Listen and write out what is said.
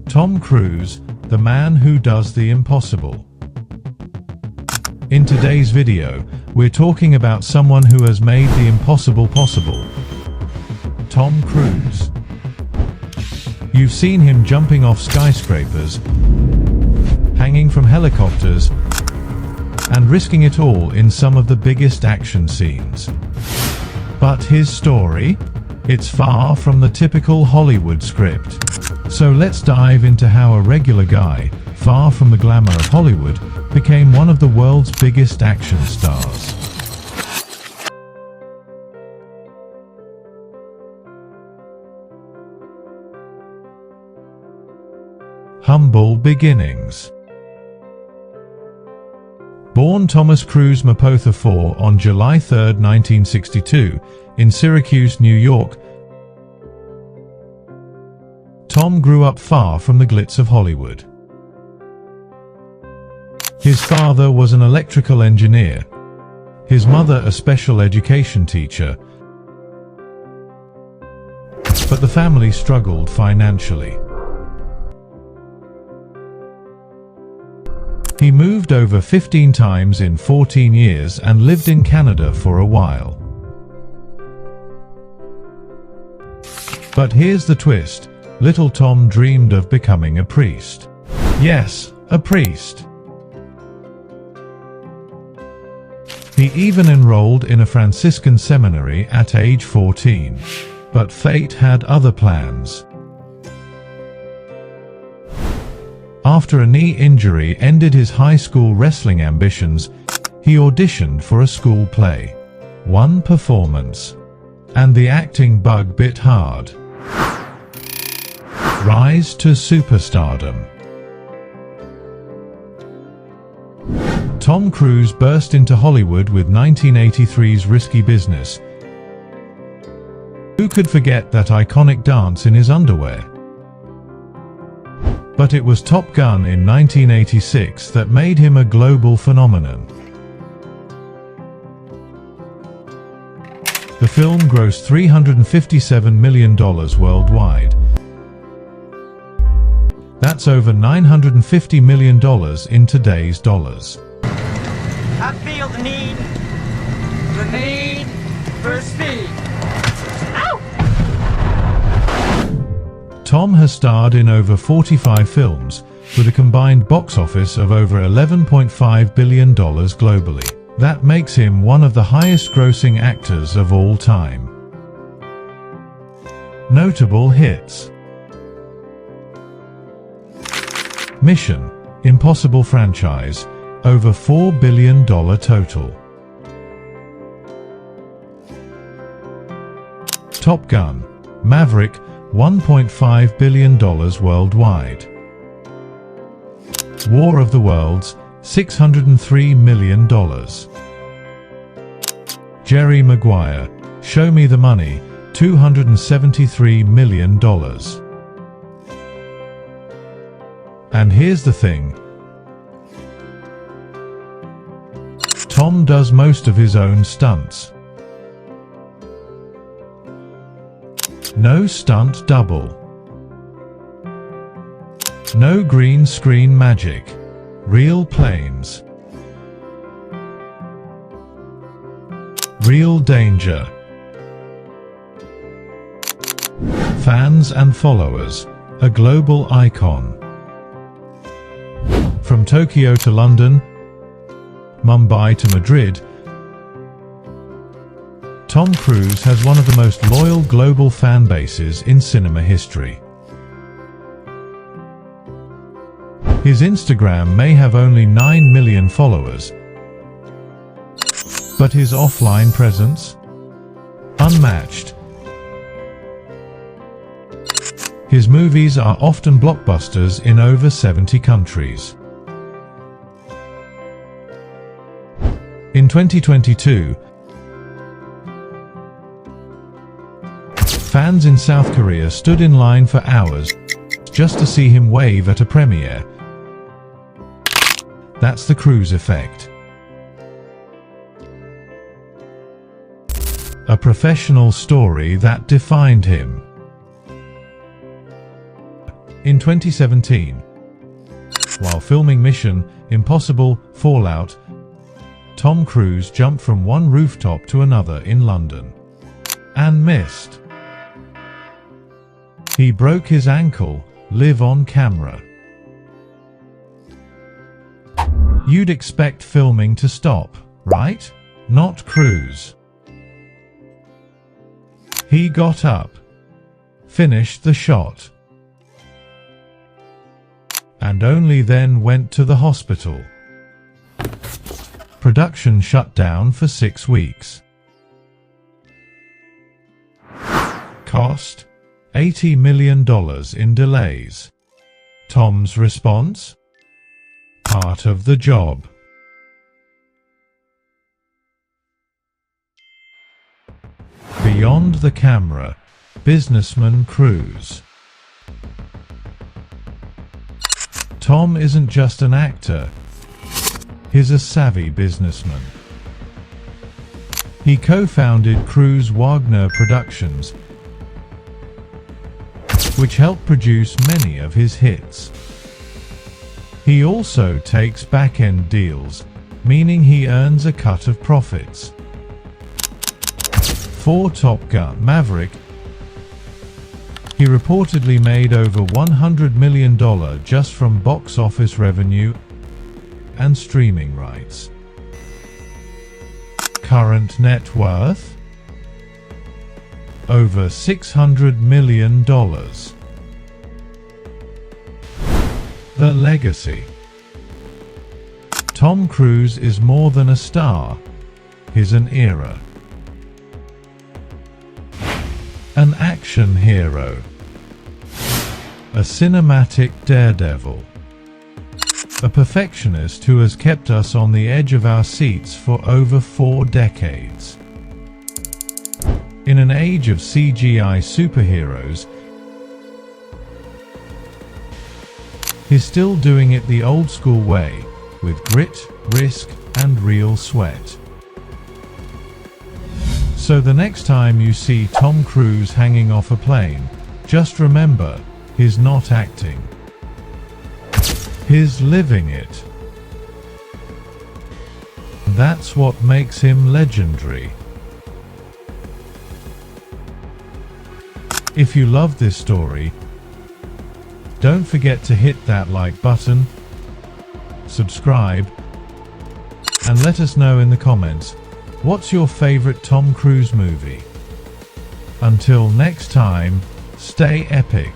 Tom Cruise, the man who does the impossible. In today's video, we're talking about someone who has made the impossible possible. Tom Cruise. You've seen him jumping off skyscrapers, hanging from helicopters, and risking it all in some of the biggest action scenes. But his story? It's far from the typical Hollywood script. So let's dive into how a regular guy, far from the glamour of Hollywood, became one of the world's biggest action stars. Humble beginnings. Born Thomas Cruise Mapotha IV on July 3, 1962, in Syracuse, New York, Tom grew up far from the glitz of Hollywood. His father was an electrical engineer, his mother a special education teacher, but the family struggled financially. He moved over 15 times in 14 years and lived in Canada for a while. But here's the twist. Little Tom dreamed of becoming a priest. Yes, a priest. He even enrolled in a Franciscan seminary at age 14. But fate had other plans. After a knee injury ended his high school wrestling ambitions, he auditioned for a school play. One performance, and the acting bug bit hard. Rise to superstardom. Tom Cruise burst into Hollywood with 1983's Risky Business. Who could forget that iconic dance in his underwear? But it was Top Gun in 1986 that made him a global phenomenon. The film grossed $357 million worldwide. That's over $950 million in today's dollars. I feel the need for speed. Ow! Tom has starred in over 45 films, with a combined box office of over $11.5 billion globally. That makes him one of the highest-grossing actors of all time. Notable hits: Mission Impossible franchise, over $4 billion total. Top Gun Maverick, $1.5 billion worldwide. War of the Worlds, $603 million. Jerry Maguire, Show Me the Money, $273 million. And here's the thing. Tom does most of his own stunts. No stunt double. No green screen magic. Real planes. Real danger. Fans and followers. A global icon. From Tokyo to London, Mumbai to Madrid, Tom Cruise has one of the most loyal global fan bases in cinema history. His Instagram may have only 9 million followers, but his offline presence? Unmatched. His movies are often blockbusters in over 70 countries. In 2022, fans in South Korea stood in line for hours just to see him wave at a premiere. That's the Cruise effect. A professional story that defined him. In 2017, while filming Mission Impossible Fallout, Tom Cruise jumped from one rooftop to another in London and missed. He broke his ankle, live on camera. You'd expect filming to stop, right? Not Cruise. He got up, finished the shot, and only then went to the hospital. Production shut down for 6 weeks. Cost: $80 million in delays. Tom's response: part of the job. Beyond the camera, businessman Cruise. Tom isn't just an actor, he's a savvy businessman. He co-founded Cruise Wagner Productions, which helped produce many of his hits. He also takes back-end deals, meaning he earns a cut of profits. For Top Gun: Maverick, he reportedly made over $100 million just from box office revenue and streaming rights. Current net worth: over $600 million. The legacy. Tom Cruise is more than a star, he's an era. An action hero. A cinematic daredevil. A perfectionist who has kept us on the edge of our seats for over 4 decades. In an age of CGI superheroes, he's still doing it the old school way, with grit, risk, and real sweat. So the next time you see Tom Cruise hanging off a plane, just remember, he's not acting. He's living it. That's what makes him legendary. If you love this story, don't forget to hit that like button, subscribe, and let us know in the comments, what's your favorite Tom Cruise movie? Until next time, stay epic.